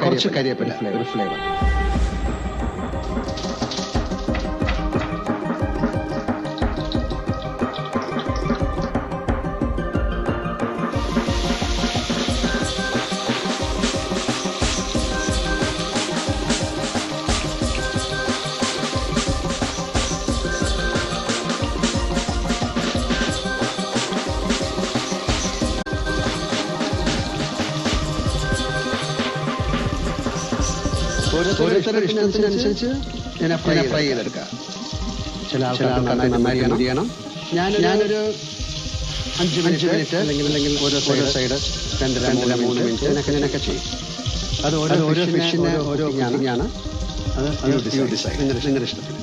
കുറച്ച് കരിയേപ്പില ഒരു ഫ്ലേവർ. ഓരോരുത്തരുടെ ഇഷ്ടത്തിനനുസരിച്ച് ഞാൻ ഫ്രൈ ചെയ്തെടുക്കാം. ചില ആൾക്കാർക്ക് നന്നായി ചെയ്യണം. ഞാനൊരു 5 മിനിറ്റ് അല്ലെങ്കിൽ ഓരോ സൈഡ് 2-3 മിനിറ്റ് അങ്ങനെയൊക്കെ ചെയ്യും. അത് ഓരോ ഫിഷിന് ഓരോ ആണ്. അത് നിങ്ങളുടെ ഇഷ്ടത്തിന്.